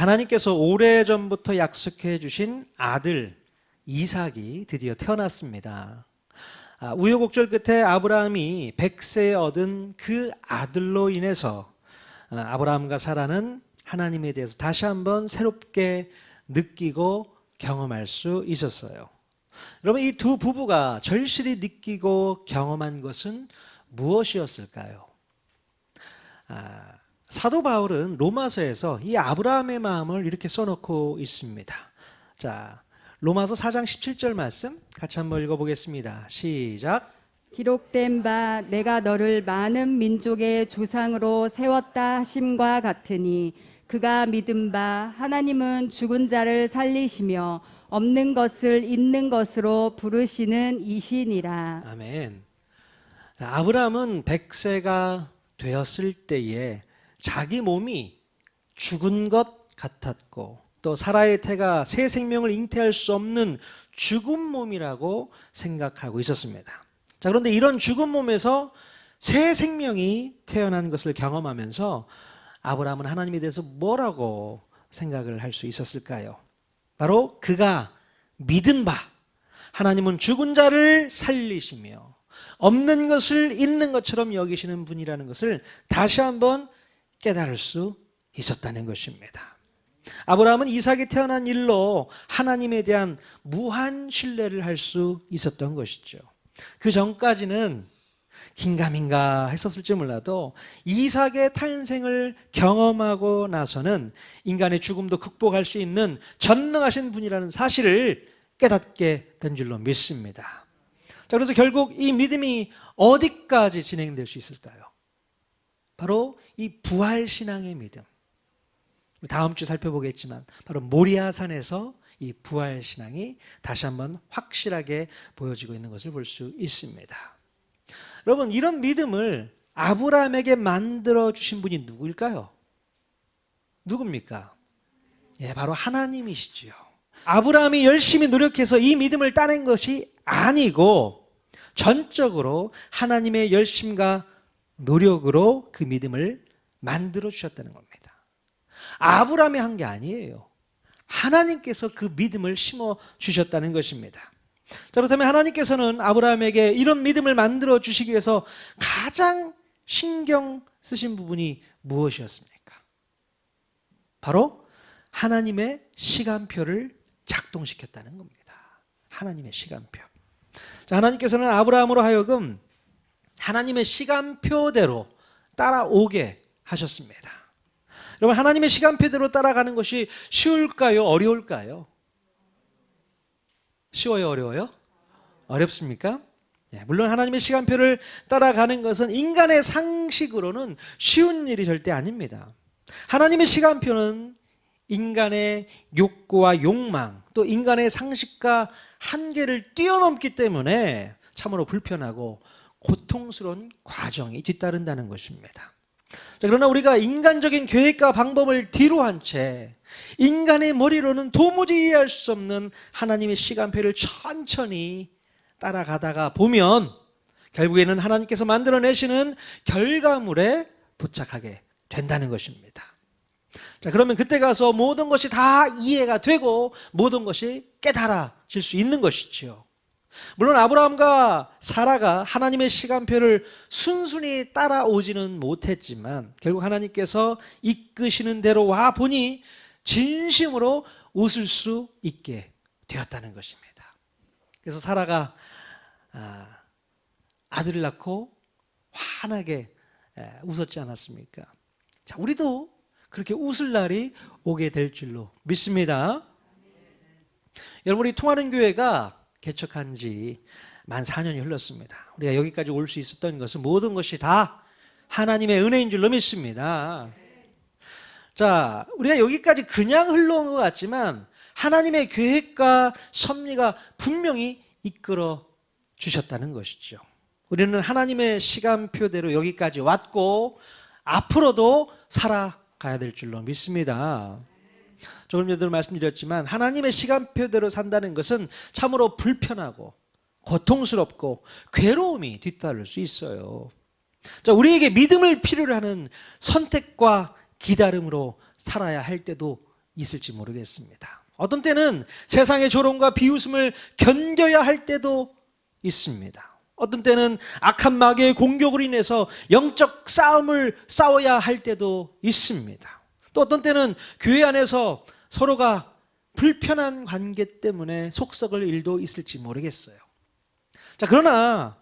하나님께서 오래전부터 약속해 주신 아들 이삭이 드디어 태어났습니다. 우여곡절 끝에 아브라함이 100세에 얻은 그 아들로 인해서 아브라함과 사라는 하나님에 대해서 다시 한번 새롭게 느끼고 경험할 수 있었어요. 여러분, 이 두 부부가 절실히 느끼고 경험한 것은 무엇이었을까요? 사도 바울은 로마서에서 이 아브라함의 마음을 이렇게 써놓고 있습니다. 자, 로마서 4장 17절 말씀 같이 한번 읽어보겠습니다. 시작. 기록된 바 내가 너를 많은 민족의 조상으로 세웠다 하심과 같으니 그가 믿은 바 하나님은 죽은 자를 살리시며 없는 것을 있는 것으로 부르시는 이시니라. 아멘. 자, 아브라함은 100세가 되었을 때에 자기 몸이 죽은 것 같았고 또 사라의 태가 새 생명을 잉태할 수 없는 죽은 몸이라고 생각하고 있었습니다. 자, 그런데 이런 죽은 몸에서 새 생명이 태어난 것을 경험하면서 아브라함은 하나님에 대해서 뭐라고 생각을 할 수 있었을까요? 바로 그가 믿은 바 하나님은 죽은 자를 살리시며 없는 것을 있는 것처럼 여기시는 분이라는 것을 다시 한번 깨달을 수 있었다는 것입니다. 아브라함은 이삭이 태어난 일로 하나님에 대한 무한 신뢰를 할 수 있었던 것이죠. 그 전까지는 긴가민가 했었을지 몰라도 이삭의 탄생을 경험하고 나서는 인간의 죽음도 극복할 수 있는 전능하신 분이라는 사실을 깨닫게 된 줄로 믿습니다. 자, 그래서 결국 이 믿음이 어디까지 진행될 수 있을까요? 바로 이 부활신앙의 믿음. 다음 주 살펴보겠지만 바로 모리아산에서 이 부활신앙이 다시 한번 확실하게 보여지고 있는 것을 볼 수 있습니다. 여러분, 이런 믿음을 아브라함에게 만들어주신 분이 누구일까요? 누굽니까? 예, 바로 하나님이시지요. 아브라함이 열심히 노력해서 이 믿음을 따낸 것이 아니고 전적으로 하나님의 열심과 노력으로 그 믿음을 만들어 주셨다는 겁니다. 아브라함이 한 게 아니에요. 하나님께서 그 믿음을 심어 주셨다는 것입니다. 자, 그렇다면 하나님께서는 아브라함에게 이런 믿음을 만들어 주시기 위해서 가장 신경 쓰신 부분이 무엇이었습니까? 바로 하나님의 시간표를 작동시켰다는 겁니다. 하나님의 시간표. 자, 하나님께서는 아브라함으로 하여금 하나님의 시간표대로 따라오게 하셨습니다. 여러분, 하나님의 시간표대로 따라가는 것이 쉬울까요? 어려울까요? 쉬워요? 어려워요? 어렵습니까? 네, 물론 하나님의 시간표를 따라가는 것은 인간의 상식으로는 쉬운 일이 절대 아닙니다. 하나님의 시간표는 인간의 욕구와 욕망, 또 인간의 상식과 한계를 뛰어넘기 때문에 참으로 불편하고 고통스러운 과정이 뒤따른다는 것입니다. 자, 그러나 우리가 인간적인 계획과 방법을 뒤로 한 채 인간의 머리로는 도무지 이해할 수 없는 하나님의 시간표를 천천히 따라가다가 보면 결국에는 하나님께서 만들어내시는 결과물에 도착하게 된다는 것입니다. 자, 그러면 그때 가서 모든 것이 다 이해가 되고 모든 것이 깨달아질 수 있는 것이지요. 물론 아브라함과 사라가 하나님의 시간표를 순순히 따라오지는 못했지만 결국 하나님께서 이끄시는 대로 와 보니 진심으로 웃을 수 있게 되었다는 것입니다. 그래서 사라가 아들을 낳고 환하게 웃었지 않았습니까? 자, 우리도 그렇게 웃을 날이 오게 될 줄로 믿습니다. 여러분, 우리 통하는 교회가 개척한 지 만 4년이 흘렀습니다. 우리가 여기까지 올 수 있었던 것은 모든 것이 다 하나님의 은혜인 줄로 믿습니다. 자, 우리가 여기까지 그냥 흘러온 것 같지만 하나님의 계획과 섭리가 분명히 이끌어 주셨다는 것이죠. 우리는 하나님의 시간표대로 여기까지 왔고 앞으로도 살아가야 될 줄로 믿습니다. 조금 전에도 말씀드렸지만 하나님의 시간표대로 산다는 것은 참으로 불편하고 고통스럽고 괴로움이 뒤따를 수 있어요. 자, 우리에게 믿음을 필요로 하는 선택과 기다림으로 살아야 할 때도 있을지 모르겠습니다. 어떤 때는 세상의 조롱과 비웃음을 견뎌야 할 때도 있습니다. 어떤 때는 악한 마귀의 공격으로 인해서 영적 싸움을 싸워야 할 때도 있습니다. 또 어떤 때는 교회 안에서 서로가 불편한 관계 때문에 속썩을 일도 있을지 모르겠어요. 자, 그러나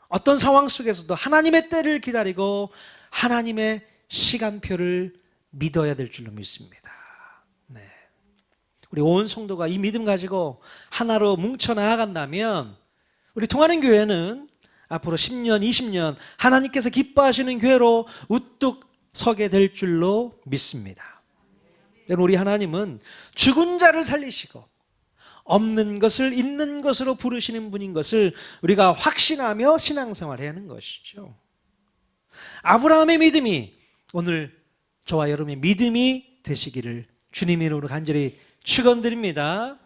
어떤 상황 속에서도 하나님의 때를 기다리고 하나님의 시간표를 믿어야 될 줄로 믿습니다. 네. 우리 온 성도가 이 믿음 가지고 하나로 뭉쳐 나아간다면 우리 통하는 교회는 앞으로 10년, 20년 하나님께서 기뻐하시는 교회로 우뚝 서게 될 줄로 믿습니다. 여러분, 우리 하나님은 죽은 자를 살리시고 없는 것을 있는 것으로 부르시는 분인 것을 우리가 확신하며 신앙생활해야 하는 것이죠. 아브라함의 믿음이 오늘 저와 여러분의 믿음이 되시기를 주님의 이름으로 간절히 축원드립니다.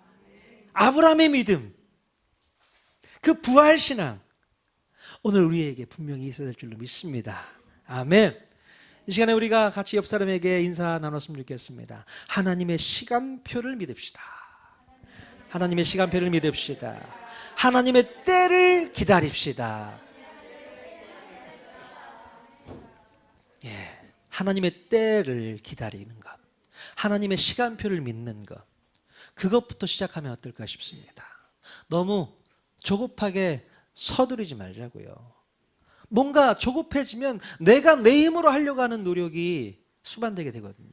아브라함의 믿음, 그 부활신앙 오늘 우리에게 분명히 있어야 될 줄로 믿습니다. 아멘. 이 시간에 우리가 같이 옆 사람에게 인사 나눴으면 좋겠습니다. 하나님의 시간표를 믿읍시다. 하나님의 시간표를 믿읍시다. 하나님의 때를 기다립시다. 예, 하나님의 때를 기다리는 것, 하나님의 시간표를 믿는 것, 그것부터 시작하면 어떨까 싶습니다. 너무 조급하게 서두르지 말자고요. 뭔가 조급해지면 내가 내 힘으로 하려고 하는 노력이 수반되게 되거든요.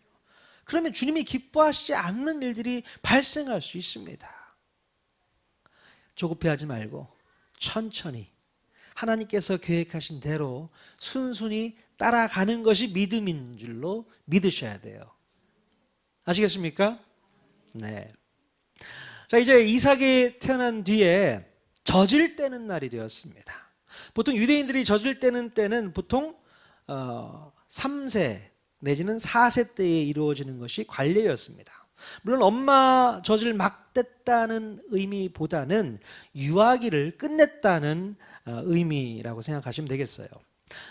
그러면 주님이 기뻐하시지 않는 일들이 발생할 수 있습니다. 조급해하지 말고 천천히 하나님께서 계획하신 대로 순순히 따라가는 것이 믿음인 줄로 믿으셔야 돼요. 아시겠습니까? 네. 자, 이제 이삭이 태어난 뒤에 젖을 떼는 날이 되었습니다. 보통 유대인들이 젖을 떼는 때는 보통 3세 내지는 4세 때에 이루어지는 것이 관례였습니다. 물론 엄마 젖을 막 뗐다는 의미보다는 유아기를 끝냈다는 의미라고 생각하시면 되겠어요.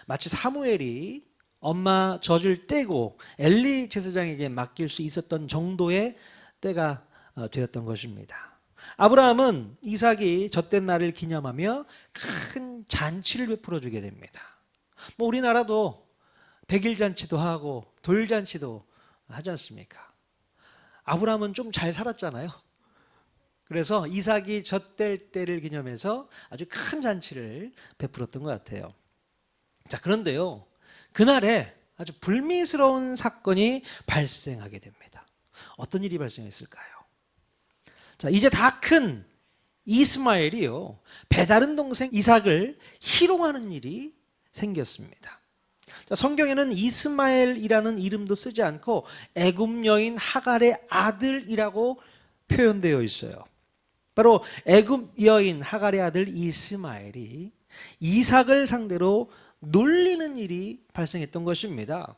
마치 사무엘이 엄마 젖을 떼고 엘리 제사장에게 맡길 수 있었던 정도의 때가 되었던 것입니다. 아브라함은 이삭이 젖된 날을 기념하며 큰 잔치를 베풀어 주게 됩니다. 뭐 우리나라도 백일 잔치도 하고 돌잔치도 하지 않습니까? 아브라함은 좀 잘 살았잖아요. 그래서 이삭이 젖될 때를 기념해서 아주 큰 잔치를 베풀었던 것 같아요. 자, 그런데요, 그날에 아주 불미스러운 사건이 발생하게 됩니다. 어떤 일이 발생했을까요? 자, 이제 다 큰 이스마엘이요, 배다른 동생 이삭을 희롱하는 일이 생겼습니다. 자, 성경에는 이스마엘이라는 이름도 쓰지 않고 애굽 여인 하갈의 아들이라고 표현되어 있어요. 바로 애굽 여인 하갈의 아들 이스마엘이 이삭을 상대로 놀리는 일이 발생했던 것입니다.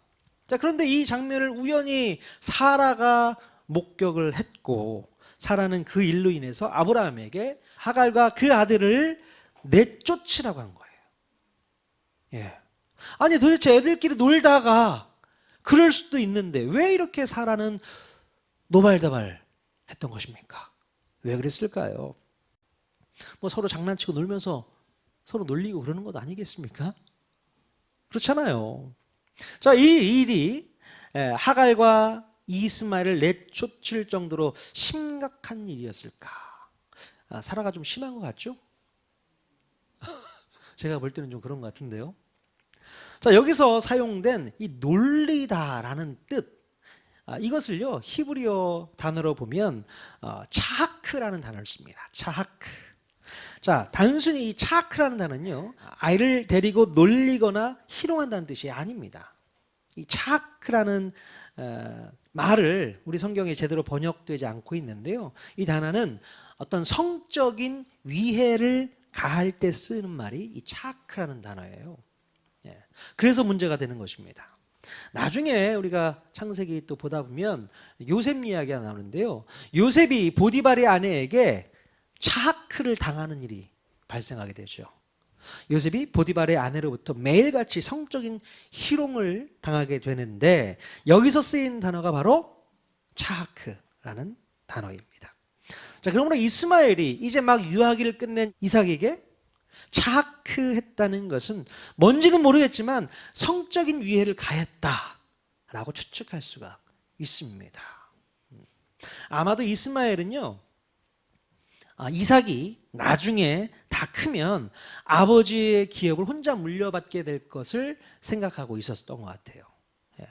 자, 그런데 이 장면을 우연히 사라가 목격을 했고, 사라는 그 일로 인해서 아브라함에게 하갈과 그 아들을 내쫓으라고 한 거예요. 예. 아니, 도대체 애들끼리 놀다가 그럴 수도 있는데 왜 이렇게 사라는 노발대발 했던 것입니까? 왜 그랬을까요? 뭐 서로 장난치고 놀면서 서로 놀리고 그러는 것 아니겠습니까? 그렇잖아요. 자, 이 일이 하갈과 이스마엘을 내쫓을 정도로 심각한 일이었을까? 사라가 좀 심한 것 같죠? 제가 볼 때는 좀 그런 것 같은데요. 자, 여기서 사용된 이 놀리다라는 뜻, 이것을요 히브리어 단어로 보면 차하크라는 단어를 씁니다. 차하크. 자, 단순히 이 차하크라는 단어는요, 아이를 데리고 놀리거나 희롱한다는 뜻이 아닙니다. 이 차하크라는 말을 우리 성경에 제대로 번역되지 않고 있는데요, 이 단어는 어떤 성적인 위해를 가할 때 쓰는 말이 이 차하크라는 단어예요. 예. 그래서 문제가 되는 것입니다. 나중에 우리가 창세기 또 보다 보면 요셉 이야기가 나오는데요, 요셉이 보디발의 아내에게 차하크를 당하는 일이 발생하게 되죠. 요셉이 보디발의 아내로부터 매일같이 성적인 희롱을 당하게 되는데, 여기서 쓰인 단어가 바로 차하크라는 단어입니다. 자, 그러므로 이스마엘이 이제 막 유아기를 끝낸 이삭에게 차하크했다는 것은 뭔지는 모르겠지만 성적인 위해를 가했다라고 추측할 수가 있습니다. 아마도 이스마엘은요, 이삭이 나중에 다 크면 아버지의 기업을 혼자 물려받게 될 것을 생각하고 있었던 것 같아요. 예.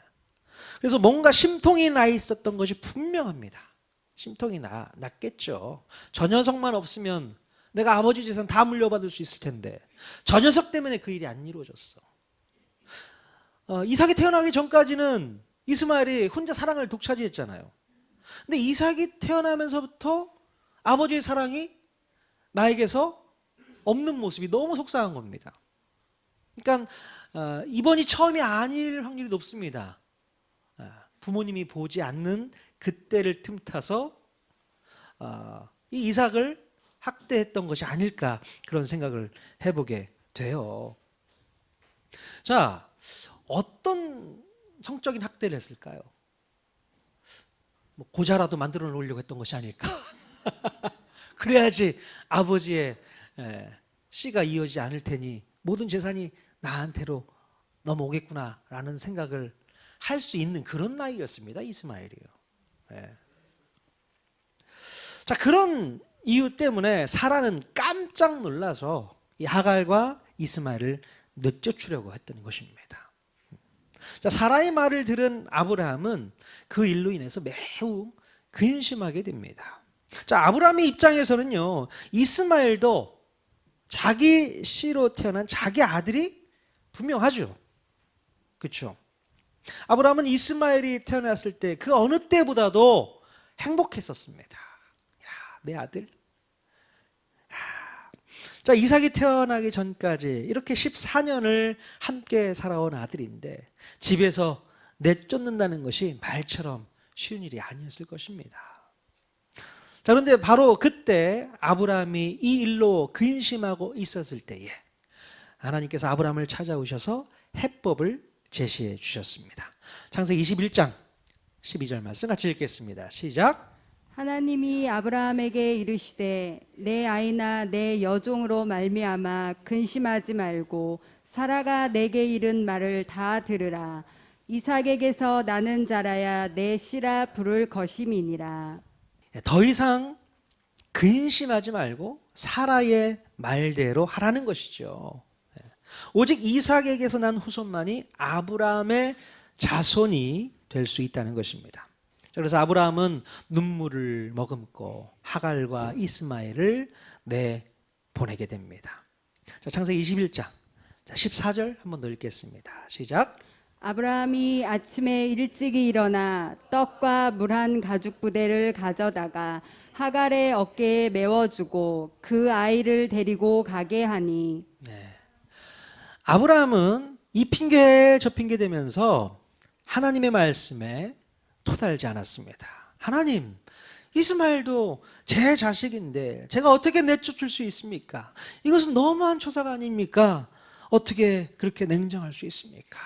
그래서 뭔가 심통이 나 있었던 것이 분명합니다. 심통이 났겠죠. 저 녀석만 없으면 내가 아버지 재산 다 물려받을 수 있을 텐데 저 녀석 때문에 그 일이 안 이루어졌어. 이삭이 태어나기 전까지는 이스마엘이 혼자 사랑을 독차지했잖아요. 근데 이삭이 태어나면서부터 아버지의 사랑이 나에게서 없는 모습이 너무 속상한 겁니다. 그러니까 이번이 처음이 아닐 확률이 높습니다. 부모님이 보지 않는 그때를 틈타서 이 이삭을 학대했던 것이 아닐까 그런 생각을 해보게 돼요. 자, 어떤 성적인 학대를 했을까요? 뭐 고자라도 만들어 놓으려고 했던 것이 아닐까? 그래야지 아버지의 씨가 이어지지 않을 테니 모든 재산이 나한테로 넘어오겠구나라는 생각을 할 수 있는 그런 나이였습니다. 이스마엘이요. 자, 그런 이유 때문에 사라는 깜짝 놀라서 이 하갈과 이스마엘을 내쫓으려고 했던 것입니다. 자, 사라의 말을 들은 아브라함은 그 일로 인해서 매우 근심하게 됩니다. 자, 아브라함의 입장에서는요, 이스마엘도 자기 씨로 태어난 자기 아들이 분명하죠. 그렇죠? 아브라함은 이스마엘이 태어났을 때 그 어느 때보다도 행복했었습니다. 야, 내 아들. 자, 이삭이 태어나기 전까지 이렇게 14년을 함께 살아온 아들인데 집에서 내쫓는다는 것이 말처럼 쉬운 일이 아니었을 것입니다. 자, 그런데 바로 그때 아브라함이 이 일로 근심하고 있었을 때에 하나님께서 아브라함을 찾아오셔서 해법을 제시해 주셨습니다. 창세기 21장 12절 말씀 같이 읽겠습니다. 시작. 하나님이 아브라함에게 이르시되 내 아이나 내 여종으로 말미암아 근심하지 말고 사라가 내게 이른 말을 다 들으라. 이삭에게서 나는 자라야 내 씨라 부를 것임이니라. 더 이상 근심하지 말고 사라의 말대로 하라는 것이죠. 오직 이삭에게서 난 후손만이 아브라함의 자손이 될 수 있다는 것입니다. 그래서 아브라함은 눈물을 머금고 하갈과 이스마엘을 내보내게 됩니다. 자, 창세기 21장 14절 한 번 더 읽겠습니다. 시작. 아브라함이 아침에 일찍이 일어나 떡과 물 한 가죽 부대를 가져다가 하갈의 어깨에 메워주고 그 아이를 데리고 가게 하니. 네. 아브라함은 이 핑계 저 핑계 대면서 하나님의 말씀에 토달지 않았습니다. 하나님, 이스마엘도 제 자식인데 제가 어떻게 내쫓을 수 있습니까? 이것은 너무한 초사가 아닙니까? 어떻게 그렇게 냉정할 수 있습니까?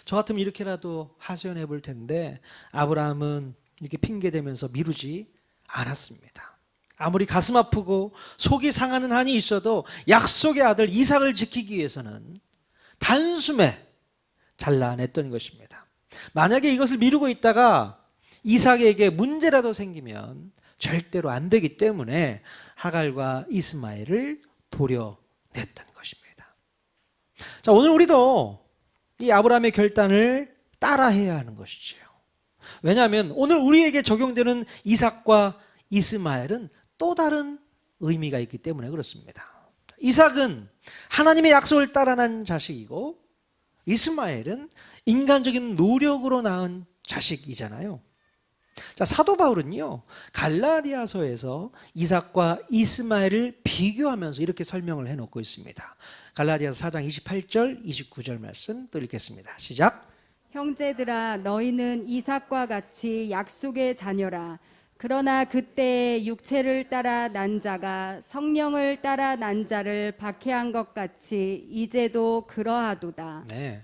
저 같으면 이렇게라도 하소연해 볼 텐데 아브라함은 이렇게 핑계대면서 미루지 않았습니다. 아무리 가슴 아프고 속이 상하는 한이 있어도 약속의 아들 이삭을 지키기 위해서는 단숨에 잘라냈던 것입니다. 만약에 이것을 미루고 있다가 이삭에게 문제라도 생기면 절대로 안 되기 때문에 하갈과 이스마엘을 도려냈던 것입니다. 자, 오늘 우리도 이 아브라함의 결단을 따라해야 하는 것이죠. 왜냐하면 오늘 우리에게 적용되는 이삭과 이스마엘은 또 다른 의미가 있기 때문에 그렇습니다. 이삭은 하나님의 약속을 따라 난 자식이고 이스마엘은 인간적인 노력으로 낳은 자식이잖아요. 자, 사도 바울은요, 갈라디아서에서 이삭과 이스마엘을 비교하면서 이렇게 설명을 해놓고 있습니다. 갈라디아서 4장 28절, 29절 말씀 또 읽겠습니다. 시작. 형제들아 너희는 이삭과 같이 약속의 자녀라. 그러나 그때 육체를 따라 난 자가 성령을 따라 난 자를 박해한 것 같이 이제도 그러하도다. 네.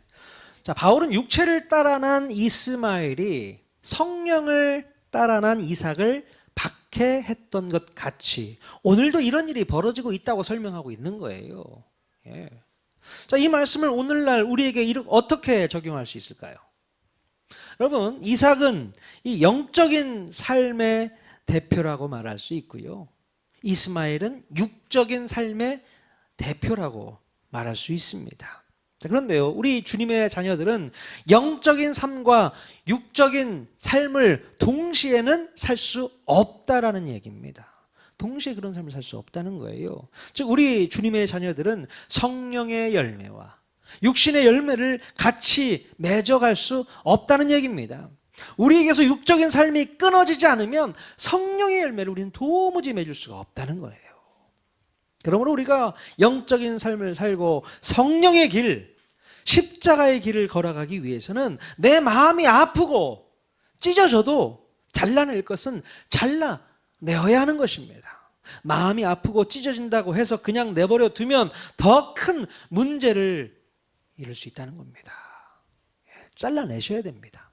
자, 바울은 육체를 따라 난 이스마엘이 성령을 따라 난 이삭을 박해했던 것 같이 오늘도 이런 일이 벌어지고 있다고 설명하고 있는 거예요. 예. 자, 이 말씀을 오늘날 우리에게 어떻게 적용할 수 있을까요? 여러분, 이삭은 이 영적인 삶의 대표라고 말할 수 있고요. 이스마엘은 육적인 삶의 대표라고 말할 수 있습니다. 자, 그런데요, 우리 주님의 자녀들은 영적인 삶과 육적인 삶을 동시에는 살 수 없다라는 얘기입니다. 동시에 그런 삶을 살 수 없다는 거예요. 즉, 우리 주님의 자녀들은 성령의 열매와 육신의 열매를 같이 맺어갈 수 없다는 얘기입니다. 우리에게서 육적인 삶이 끊어지지 않으면 성령의 열매를 우리는 도무지 맺을 수가 없다는 거예요. 그러므로 우리가 영적인 삶을 살고 성령의 길, 십자가의 길을 걸어가기 위해서는 내 마음이 아프고 찢어져도 잘라낼 것은 잘라내어야 하는 것입니다. 마음이 아프고 찢어진다고 해서 그냥 내버려 두면 더 큰 문제를 이룰 수 있다는 겁니다. 잘라내셔야 됩니다.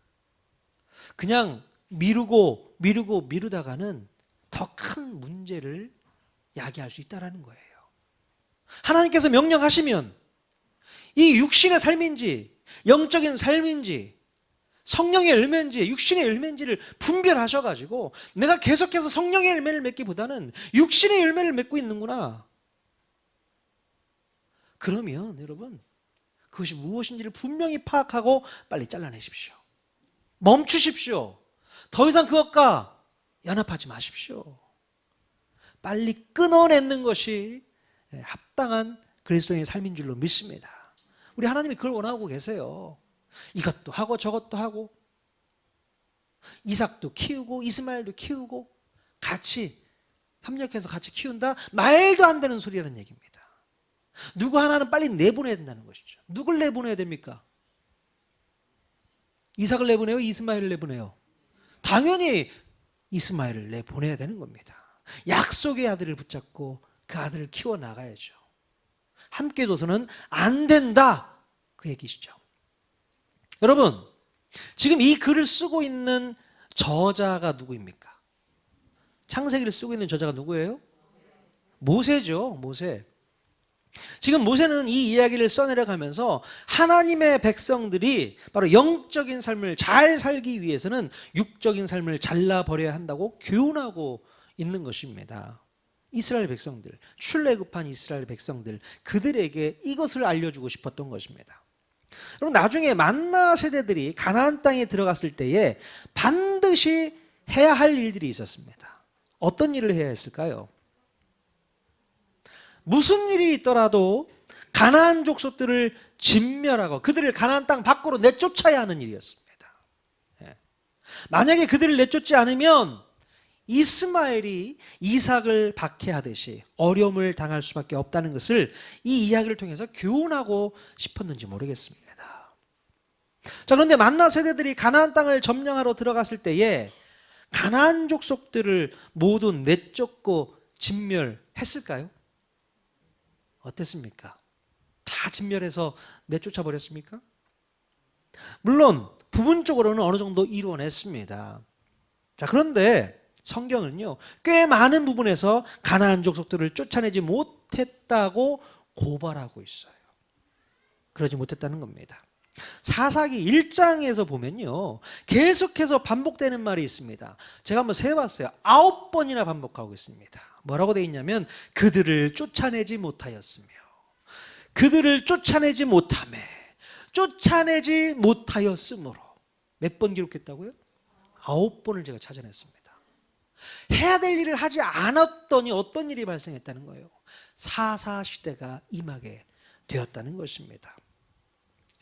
그냥 미루다가는 더 큰 문제를 야기할 수 있다는 거예요. 하나님께서 명령하시면 이 육신의 삶인지 영적인 삶인지 성령의 열매인지 육신의 열매인지를 분별하셔가지고 내가 계속해서 성령의 열매를 맺기보다는 육신의 열매를 맺고 있는구나. 그러면 여러분 그것이 무엇인지를 분명히 파악하고 빨리 잘라내십시오. 멈추십시오. 더 이상 그것과 연합하지 마십시오. 빨리 끊어내는 것이 합당한 그리스도인의 삶인 줄로 믿습니다. 우리 하나님이 그걸 원하고 계세요. 이것도 하고 저것도 하고 이삭도 키우고 이스마엘도 키우고 같이 협력해서 같이 키운다? 말도 안 되는 소리라는 얘기입니다. 누구 하나는 빨리 내보내야 된다는 것이죠. 누굴 내보내야 됩니까? 이삭을 내보내요? 이스마엘을 내보내요? 당연히 이스마엘을 내보내야 되는 겁니다. 약속의 아들을 붙잡고 그 아들을 키워나가야죠. 함께 둬서는 안 된다, 그 얘기시죠. 여러분, 지금 이 글을 쓰고 있는 저자가 누구입니까? 창세기를 쓰고 있는 저자가 누구예요? 모세죠. 모세. 지금 모세는 이 이야기를 써내려가면서 하나님의 백성들이 바로 영적인 삶을 잘 살기 위해서는 육적인 삶을 잘라버려야 한다고 교훈하고 있는 것입니다. 이스라엘 백성들, 출애굽한 이스라엘 백성들, 그들에게 이것을 알려주고 싶었던 것입니다. 그럼 나중에 만나 세대들이 가나안 땅에 들어갔을 때에 반드시 해야 할 일들이 있었습니다. 어떤 일을 해야 했을까요? 무슨 일이 있더라도 가나안 족속들을 진멸하고 그들을 가나안 땅 밖으로 내쫓아야 하는 일이었습니다. 만약에 그들을 내쫓지 않으면 이스마엘이 이삭을 박해하듯이 어려움을 당할 수밖에 없다는 것을 이 이야기를 통해서 교훈하고 싶었는지 모르겠습니다. 자, 그런데 만나 세대들이 가나안 땅을 점령하러 들어갔을 때에 가나안 족속들을 모두 내쫓고 진멸했을까요? 어땠습니까? 다 진멸해서 내쫓아 버렸습니까? 물론 부분적으로는 어느 정도 이루어냈습니다. 자, 그런데 성경은요, 꽤 많은 부분에서 가나안 족속들을 쫓아내지 못했다고 고발하고 있어요. 그러지 못했다는 겁니다. 사사기 1장에서 보면요, 계속해서 반복되는 말이 있습니다. 제가 한번 세봤어요. 9번이나 반복하고 있습니다. 뭐라고 되어 있냐면 그들을 쫓아내지 못하였으며 그들을 쫓아내지 못하매 쫓아내지 못하였으므로. 몇 번 기록했다고요? 9번을 제가 찾아냈습니다. 해야 될 일을 하지 않았더니 어떤 일이 발생했다는 거예요? 사사시대가 임하게 되었다는 것입니다.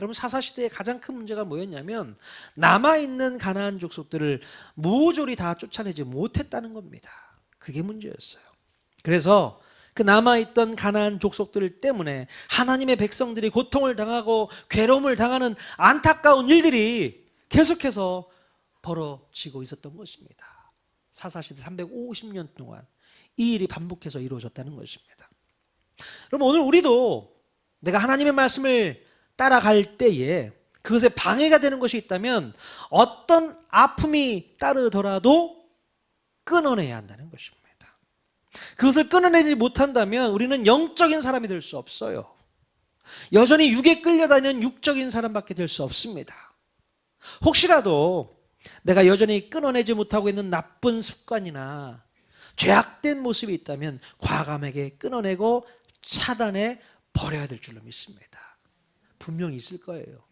여러분, 사사시대의 가장 큰 문제가 뭐였냐면 남아있는 가나안 족속들을 모조리 다 쫓아내지 못했다는 겁니다. 그게 문제였어요. 그래서 그 남아있던 가나안 족속들 때문에 하나님의 백성들이 고통을 당하고 괴로움을 당하는 안타까운 일들이 계속해서 벌어지고 있었던 것입니다. 사사시대 350년 동안 이 일이 반복해서 이루어졌다는 것입니다. 그럼 오늘 우리도 내가 하나님의 말씀을 따라갈 때에 그것에 방해가 되는 것이 있다면 어떤 아픔이 따르더라도 끊어내야 한다는 것입니다. 그것을 끊어내지 못한다면 우리는 영적인 사람이 될 수 없어요. 여전히 육에 끌려다니는 육적인 사람밖에 될 수 없습니다. 혹시라도 내가 여전히 끊어내지 못하고 있는 나쁜 습관이나 죄악된 모습이 있다면 과감하게 끊어내고 차단해 버려야 될 줄로 믿습니다. 분명히 있을 거예요.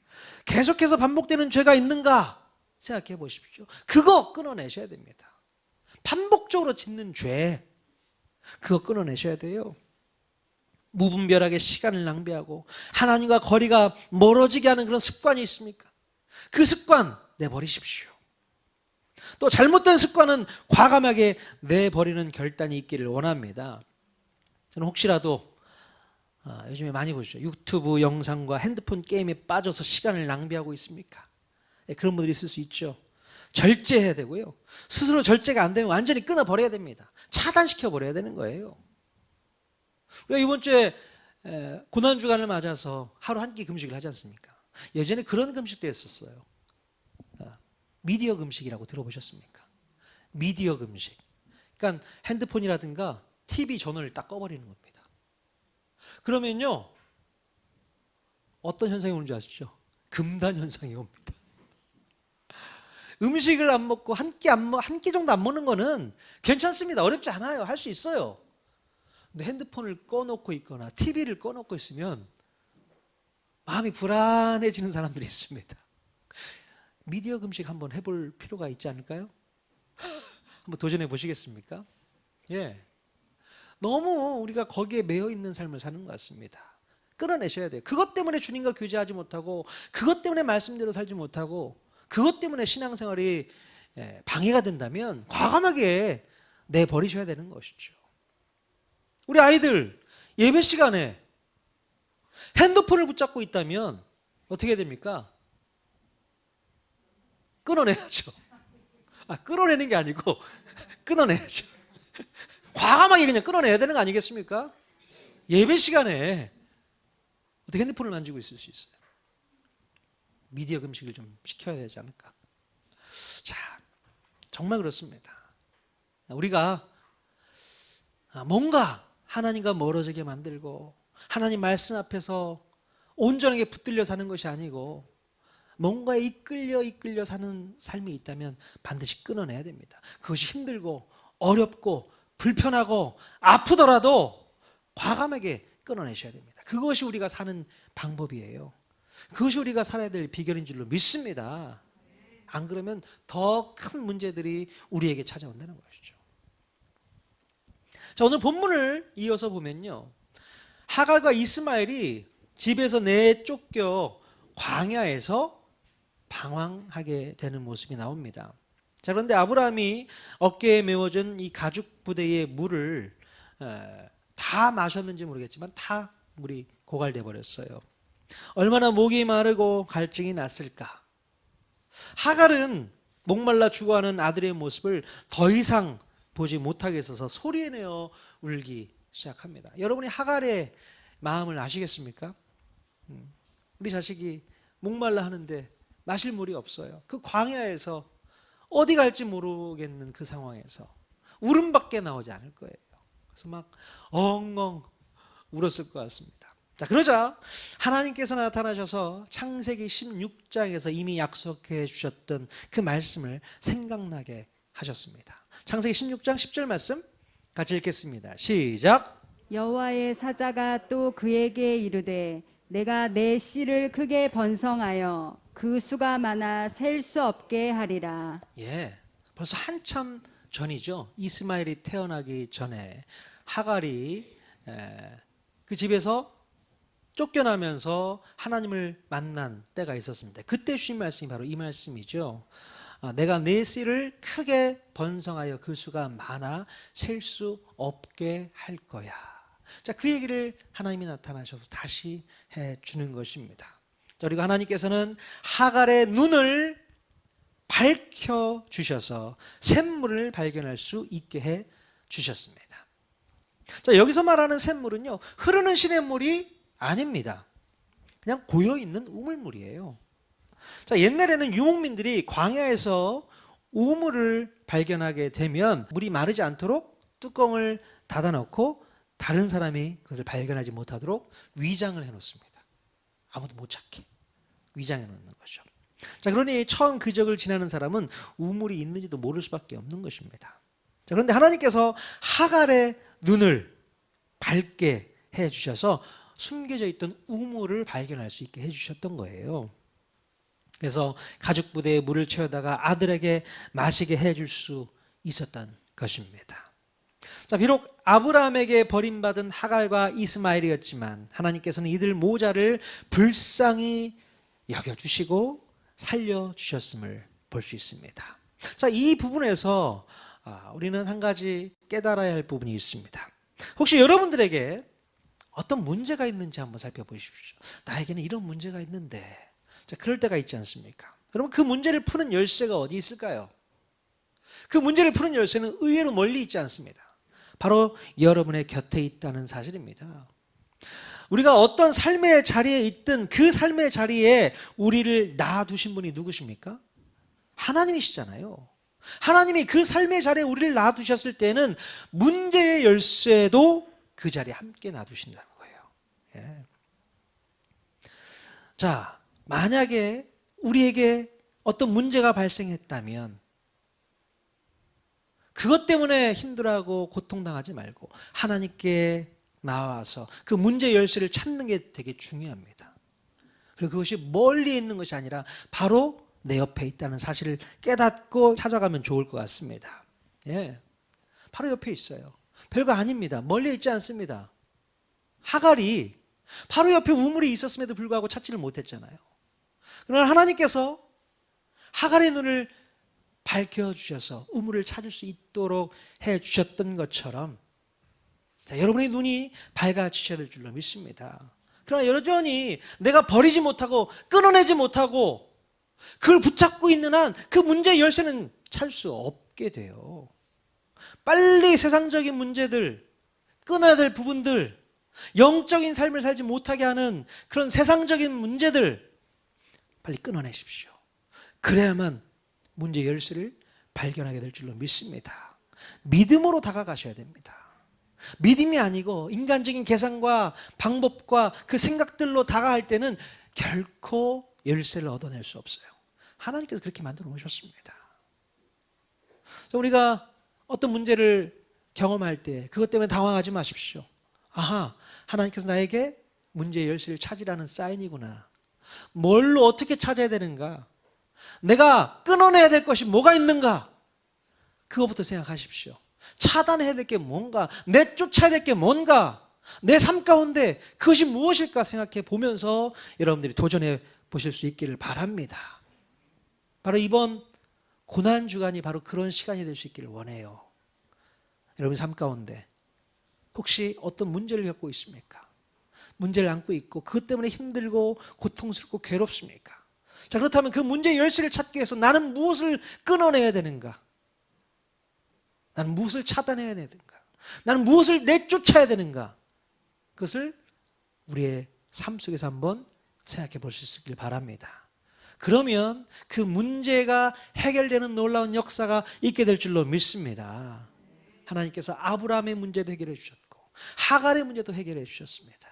계속해서 반복되는 죄가 있는가 생각해 보십시오. 그거 끊어내셔야 됩니다. 반복적으로 짓는 죄, 그거 끊어내셔야 돼요. 무분별하게 시간을 낭비하고 하나님과 거리가 멀어지게 하는 그런 습관이 있습니까? 그 습관 내버리십시오. 또 잘못된 습관은 과감하게 내버리는 결단이 있기를 원합니다. 저는 혹시라도 요즘에 많이 보시죠. 유튜브 영상과 핸드폰 게임에 빠져서 시간을 낭비하고 있습니까? 그런 분들이 있을 수 있죠. 절제해야 되고요. 스스로 절제가 안 되면 완전히 끊어버려야 됩니다. 차단시켜버려야 되는 거예요. 우리가 이번 주에 고난주간을 맞아서 하루 한 끼 금식을 하지 않습니까? 예전에 그런 금식도 했었어요. 미디어 금식이라고 들어보셨습니까? 미디어 금식. 그러니까 핸드폰이라든가 TV 전원을 딱 꺼버리는 겁니다. 그러면요, 어떤 현상이 오는 줄 아시죠? 금단 현상이 옵니다. 음식을 안 먹고 한 끼 정도 안 먹는 거는 괜찮습니다. 어렵지 않아요. 할 수 있어요. 근데 핸드폰을 꺼놓고 있거나 TV를 꺼놓고 있으면 마음이 불안해지는 사람들이 있습니다. 미디어 금식 한번 해볼 필요가 있지 않을까요? 한번 도전해 보시겠습니까? 예. 너무 우리가 거기에 매여 있는 삶을 사는 것 같습니다. 끊어내셔야 돼요. 그것 때문에 주님과 교제하지 못하고, 그것 때문에 말씀대로 살지 못하고, 그것 때문에 신앙생활이 방해가 된다면 과감하게 내버리셔야 되는 것이죠. 우리 아이들 예배 시간에 핸드폰을 붙잡고 있다면 어떻게 됩니까? 끊어내야죠. 끌어내는 게 아니고 끊어내야죠. 과감하게 그냥 끊어내야 되는 거 아니겠습니까? 예배 시간에 어떻게 핸드폰을 만지고 있을 수 있어요? 미디어 금식을 좀 시켜야 되지 않을까? 자, 정말 그렇습니다. 우리가 뭔가 하나님과 멀어지게 만들고 하나님 말씀 앞에서 온전하게 붙들려 사는 것이 아니고 뭔가에 이끌려 사는 삶이 있다면 반드시 끊어내야 됩니다. 그것이 힘들고 어렵고 불편하고 아프더라도 과감하게 끊어내셔야 됩니다. 그것이 우리가 사는 방법이에요. 그것이 우리가 살아야 될 비결인 줄로 믿습니다. 안 그러면 더 큰 문제들이 우리에게 찾아온다는 것이죠. 자, 오늘 본문을 이어서 보면요, 하갈과 이스마엘이 집에서 내쫓겨 광야에서 방황하게 되는 모습이 나옵니다. 자, 그런데 아브라함이 어깨에 메워진 이 가죽 부대의 물을 다 마셨는지 모르겠지만 다 물이 고갈돼 버렸어요. 얼마나 목이 마르고 갈증이 났을까. 하갈은 목말라 죽어가는 아들의 모습을 더 이상 보지 못하겠어서 소리내어 울기 시작합니다. 여러분이 하갈의 마음을 아시겠습니까? 우리 자식이 목말라 하는데 마실 물이 없어요. 그 광야에서 어디 갈지 모르겠는 그 상황에서 울음밖에 나오지 않을 거예요. 그래서 막 엉엉 울었을 것 같습니다. 자, 그러자 하나님께서 나타나셔서 창세기 16장에서 이미 약속해 주셨던 그 말씀을 생각나게 하셨습니다. 창세기 16장 10절 말씀 같이 읽겠습니다. 시작. 여호와의 사자가 또 그에게 이르되 내가 내 씨를 크게 번성하여 그 수가 많아 셀 수 없게 하리라. 예, 벌써 한참 전이죠. 이스마엘이 태어나기 전에 하갈이 그 집에서 쫓겨나면서 하나님을 만난 때가 있었습니다. 그때 주신 말씀이 바로 이 말씀이죠. 내가 내 씨를 크게 번성하여 그 수가 많아 셀 수 없게 할 거야. 자, 그 얘기를 하나님이 나타나셔서 다시 해주는 것입니다. 자, 그리고 하나님께서는 하갈의 눈을 밝혀주셔서 샘물을 발견할 수 있게 해주셨습니다. 자, 여기서 말하는 샘물은요, 흐르는 시냇물이 아닙니다. 그냥 고여있는 우물물이에요. 자, 옛날에는 유목민들이 광야에서 우물을 발견하게 되면 물이 마르지 않도록 뚜껑을 닫아놓고 다른 사람이 그것을 발견하지 못하도록 위장을 해놓습니다. 아무도 못 찾게 위장해 놓는 거죠. 자, 그러니 처음 그 적을 지나는 사람은 우물이 있는지도 모를 수밖에 없는 것입니다. 자, 그런데 하나님께서 하갈의 눈을 밝게 해 주셔서 숨겨져 있던 우물을 발견할 수 있게 해 주셨던 거예요. 그래서 가죽 부대에 물을 채우다가 아들에게 마시게 해 줄 수 있었던 것입니다. 자, 비록 아브라함에게 버림받은 하갈과 이스마엘이었지만 하나님께서는 이들 모자를 불쌍히 여겨주시고 살려주셨음을 볼 수 있습니다. 자, 이 부분에서 우리는 한 가지 깨달아야 할 부분이 있습니다. 혹시 여러분들에게 어떤 문제가 있는지 한번 살펴보십시오. 나에게는 이런 문제가 있는데, 자, 그럴 때가 있지 않습니까? 여러분, 그 문제를 푸는 열쇠가 어디 있을까요? 그 문제를 푸는 열쇠는 의외로 멀리 있지 않습니다. 바로 여러분의 곁에 있다는 사실입니다. 우리가 어떤 삶의 자리에 있든 그 삶의 자리에 우리를 놔두신 분이 누구십니까? 하나님이시잖아요. 하나님이 그 삶의 자리에 우리를 놔두셨을 때는 문제의 열쇠도 그 자리에 함께 놔두신다는 거예요. 예. 자, 만약에 우리에게 어떤 문제가 발생했다면 그것 때문에 힘들어하고 고통당하지 말고 하나님께 나와서 그 문제 열쇠를 찾는 게 되게 중요합니다. 그리고 그것이 멀리 있는 것이 아니라 바로 내 옆에 있다는 사실을 깨닫고 찾아가면 좋을 것 같습니다. 예, 바로 옆에 있어요. 별거 아닙니다. 멀리 있지 않습니다. 하갈이 바로 옆에 우물이 있었음에도 불구하고 찾지를 못했잖아요. 그러나 하나님께서 하갈의 눈을 밝혀주셔서 우물을 찾을 수 있도록 해주셨던 것처럼, 자, 여러분의 눈이 밝아지셔야 될 줄로 믿습니다. 그러나 여전히 내가 버리지 못하고 끊어내지 못하고 그걸 붙잡고 있는 한 그 문제의 열쇠는 찾을 수 없게 돼요. 빨리 세상적인 문제들, 끊어야 될 부분들, 영적인 삶을 살지 못하게 하는 그런 세상적인 문제들 빨리 끊어내십시오. 그래야만 문제의 열쇠를 발견하게 될 줄로 믿습니다. 믿음으로 다가가셔야 됩니다. 믿음이 아니고 인간적인 계산과 방법과 그 생각들로 다가갈 때는 결코 열쇠를 얻어낼 수 없어요. 하나님께서 그렇게 만들어 놓으셨습니다. 우리가 어떤 문제를 경험할 때 그것 때문에 당황하지 마십시오. 아하, 하나님께서 나에게 문제의 열쇠를 찾으라는 사인이구나. 뭘로 어떻게 찾아야 되는가? 내가 끊어내야 될 것이 뭐가 있는가? 그것부터 생각하십시오. 차단해야 될 게 뭔가? 내쫓아야 될 게 뭔가? 내 삶 가운데 그것이 무엇일까 생각해 보면서 여러분들이 도전해 보실 수 있기를 바랍니다. 바로 이번 고난주간이 바로 그런 시간이 될 수 있기를 원해요. 여러분 삶 가운데 혹시 어떤 문제를 겪고 있습니까? 문제를 안고 있고 그것 때문에 힘들고 고통스럽고 괴롭습니까? 자, 그렇다면 그 문제의 열쇠를 찾기 위해서 나는 무엇을 끊어내야 되는가? 나는 무엇을 차단해야 되는가? 나는 무엇을 내쫓아야 되는가? 그것을 우리의 삶 속에서 한번 생각해 볼 수 있길 바랍니다. 그러면 그 문제가 해결되는 놀라운 역사가 있게 될 줄로 믿습니다. 하나님께서 아브라함의 문제도 해결해 주셨고 하갈의 문제도 해결해 주셨습니다.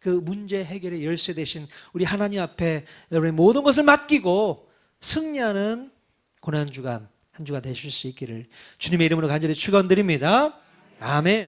그 문제 해결의 열쇠 대신 우리 하나님 앞에 여러분의 모든 것을 맡기고 승리하는 고난주간 한 주간 되실 수 있기를 주님의 이름으로 간절히 축원드립니다. 아멘.